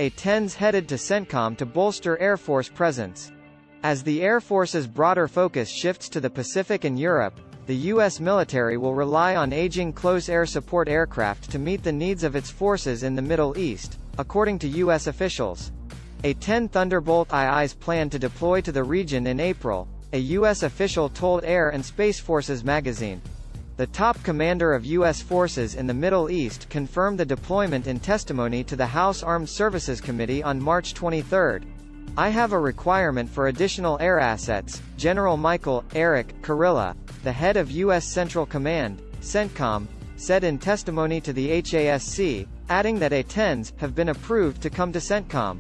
A-10s headed to CENTCOM to bolster Air Force presence. As the Air Force's broader focus shifts to the Pacific and Europe, the U.S. military will rely on aging close air support aircraft to meet the needs of its forces in the Middle East, according to U.S. officials. A-10 Thunderbolt IIs plan to deploy to the region in April, a U.S. official told Air and Space Forces magazine. The top commander of U.S. forces in the Middle East confirmed the deployment in testimony to the House Armed Services Committee on March 23. "I have a requirement for additional air assets," General Michael Eric Kurilla, the head of U.S. Central Command, CENTCOM, said in testimony to the HASC, adding that A-10s have been approved to come to CENTCOM.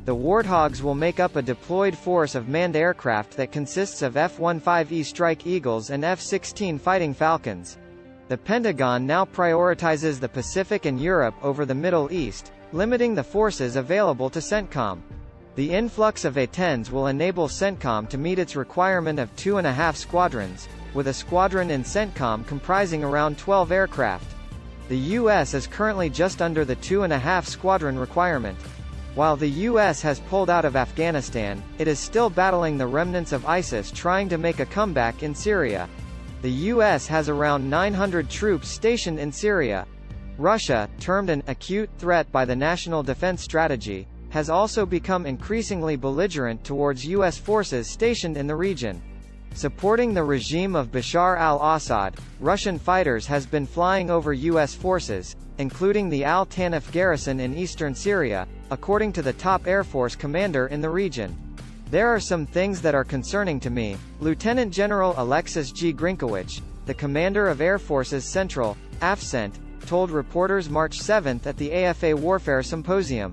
The Warthogs will make up a deployed force of manned aircraft that consists of F-15E Strike Eagles and F-16 Fighting Falcons. The Pentagon now prioritizes the Pacific and Europe over the Middle East, limiting the forces available to CENTCOM. The influx of A-10s will enable CENTCOM to meet its requirement of 2.5 squadrons, with a squadron in CENTCOM comprising around 12 aircraft. The U.S. is currently just under the 2.5 squadron requirement. While the U.S. has pulled out of Afghanistan, it is still battling the remnants of ISIS trying to make a comeback in Syria. The U.S. has around 900 troops stationed in Syria. Russia, termed an acute threat by the National Defense Strategy, has also become increasingly belligerent towards U.S. forces stationed in the region. Supporting the regime of Bashar al-Assad, Russian fighters has been flying over U.S. forces, including the Al-Tanif garrison in eastern Syria, according to the top Air Force commander in the region. "There are some things that are concerning to me," Lieutenant General Alexis G. Grinkowicz, the commander of Air Force's Central, AFCENT, told reporters March 7 at the AFA Warfare Symposium.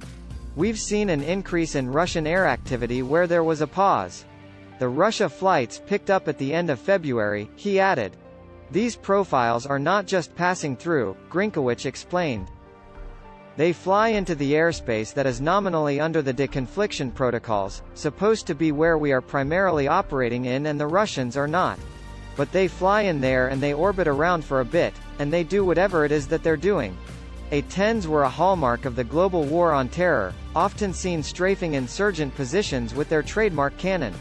"We've seen an increase in Russian air activity where there was a pause. The Russia flights picked up at the end of February," he added. "These profiles are not just passing through," Grinkowicz explained. "They fly into the airspace that is nominally under the deconfliction protocols, supposed to be where we are primarily operating in, and the Russians are not. But they fly in there and they orbit around for a bit, and they do whatever it is that they're doing." A-10s were a hallmark of the global war on terror, often seen strafing insurgent positions with their trademark cannon.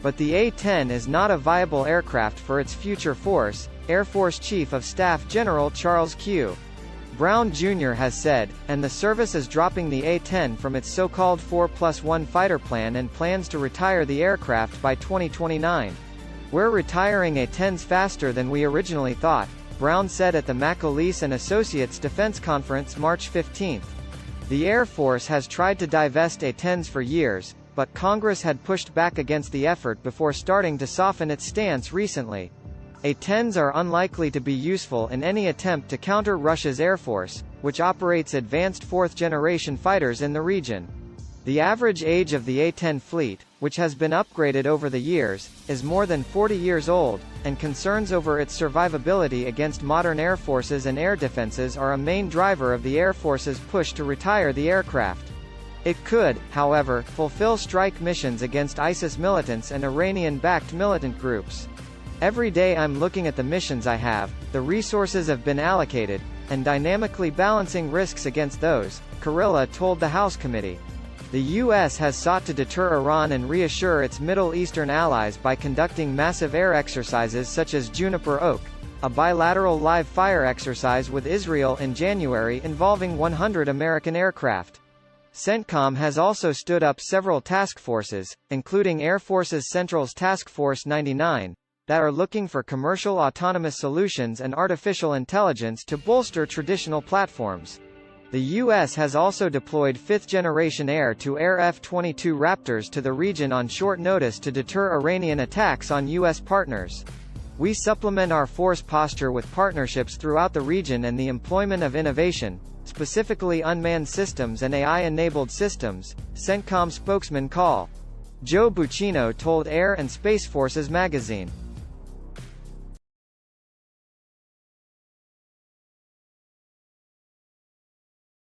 But the A-10 is not a viable aircraft for its future force, Air Force Chief of Staff General Charles Q. Brown Jr. has said, and the service is dropping the A-10 from its so-called 4+1 fighter plan and plans to retire the aircraft by 2029. "We're retiring A-10s faster than we originally thought," Brown said at the McAleese and Associates Defense Conference March 15. The Air Force has tried to divest A-10s for years, but Congress had pushed back against the effort before starting to soften its stance recently. A-10s are unlikely to be useful in any attempt to counter Russia's Air Force, which operates advanced fourth-generation fighters in the region. The average age of the A-10 fleet, which has been upgraded over the years, is more than 40 years old, and concerns over its survivability against modern air forces and air defenses are a main driver of the Air Force's push to retire the aircraft. It could, however, fulfill strike missions against ISIS militants and Iranian-backed militant groups. "Every day I'm looking at the missions I have, the resources have been allocated, and dynamically balancing risks against those," Kurilla told the House committee. The U.S. has sought to deter Iran and reassure its Middle Eastern allies by conducting massive air exercises such as Juniper Oak, a bilateral live-fire exercise with Israel in January involving 100 American aircraft. CENTCOM has also stood up several task forces, including Air Force's Central's Task Force 99, that are looking for commercial autonomous solutions and artificial intelligence to bolster traditional platforms. The U.S. has also deployed fifth-generation air-to-air F-22 Raptors to the region on short notice to deter Iranian attacks on U.S. partners. "We supplement our force posture with partnerships throughout the region and the employment of innovation, specifically unmanned systems and AI-enabled systems," CENTCOM spokesman Col. Joe Buccino told Air and Space Forces magazine.